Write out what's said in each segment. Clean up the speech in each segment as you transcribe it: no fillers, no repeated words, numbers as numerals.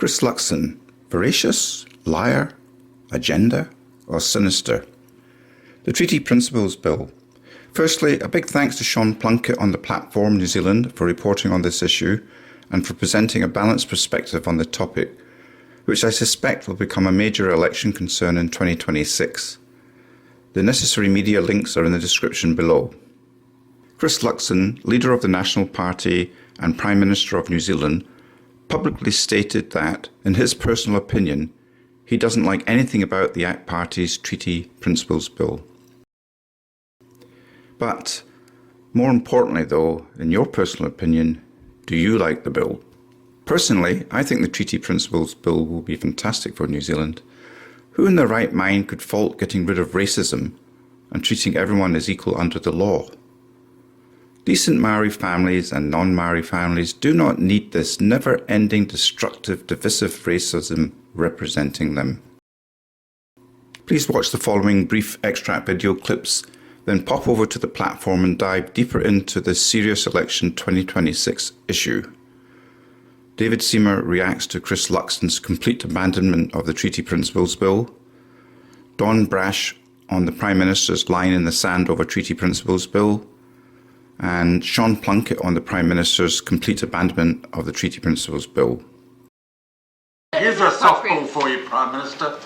Chris Luxon, Veracious, Liar, Agenda, or Sinister? The Treaty Principles Bill. Firstly, a big thanks to Sean Plunket on the platform New Zealand for reporting on this issue and for presenting a balanced perspective on the topic, which I suspect will become a major election concern in 2026. The necessary media links are in the description below. Chris Luxon, leader of the National Party and Prime Minister of New Zealand, publicly stated that, in his personal opinion, he doesn't like anything about the ACT Party's Treaty Principles Bill. But, more importantly though, in your personal opinion, do you like the bill? Personally, I think the Treaty Principles Bill will be fantastic for New Zealand. Who in their right mind could fault getting rid of racism and treating everyone as equal under the law? Decent Maori families and non-Maori families do not need this never-ending destructive, divisive racism representing them. Please watch the following brief extract video clips, then pop over to the platform and dive deeper into the serious election 2026 issue. David Seymour reacts to Chris Luxon's complete abandonment of the Treaty Principles Bill. Brash on the Prime Minister's line in the sand over Treaty Principles Bill. And Sean Plunket on the Prime Minister's complete abandonment of the Treaty Principles Bill. Here's a softball for you, Prime Minister.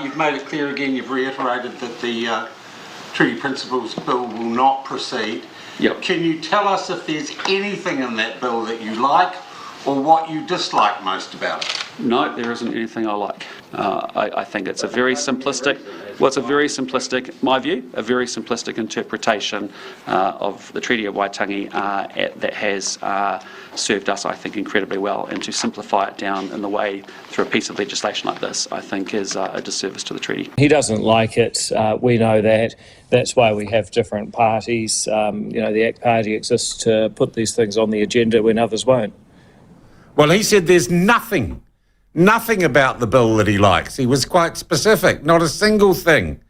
You've made it clear again, you've reiterated that the Treaty Principles Bill will not proceed. Yep. Can you tell us if there's anything in that bill that you like or what you dislike most about it? No, there isn't anything I like. I think it's a very simplistic, my view, a very simplistic interpretation of the Treaty of Waitangi that has served us, I think, incredibly well. And to simplify it down in the way through a piece of legislation like this, I think is a disservice to the treaty. He doesn't like it. We know that. That's why we have different parties. The ACT Party exists to put these things on the agenda when others won't. Well, he said there's nothing about the bill that he likes. He was quite specific, not a single thing.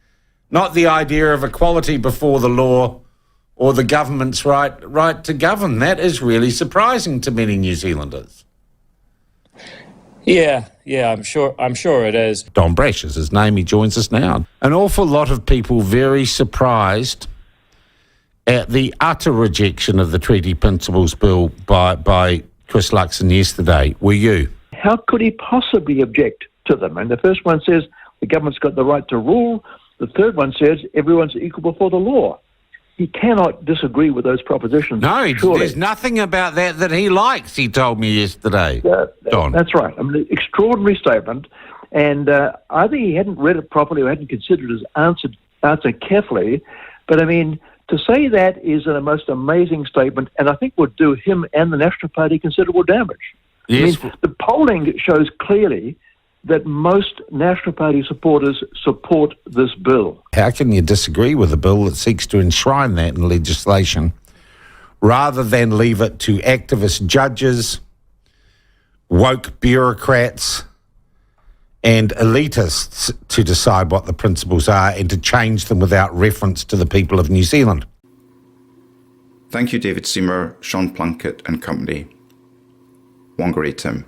Not the idea of equality before the law or the government's right to govern. That is really surprising to many New Zealanders. Yeah, I'm sure it is. Brash is his name. He joins us now. An awful lot of people very surprised at the utter rejection of the Treaty Principles Bill by Chris Luxon yesterday. Were you? How could he possibly object to them? And the first one says the government's got the right to rule. The third one says everyone's equal before the law. He cannot disagree with those propositions. No, surely. There's nothing about that he likes, he told me yesterday. Don. That's right. Extraordinary statement. And either he hadn't read it properly or hadn't considered his answer carefully. But, to say that is a most amazing statement, and I think would do him and the National Party considerable damage. Yes. The polling shows clearly that most National Party supporters support this bill. How can you disagree with a bill that seeks to enshrine that in legislation rather than leave it to activist judges, woke bureaucrats and elitists to decide what the principles are and to change them without reference to the people of New Zealand? Thank you, David Seymour, Sean Plunket and company. Wangari Tim.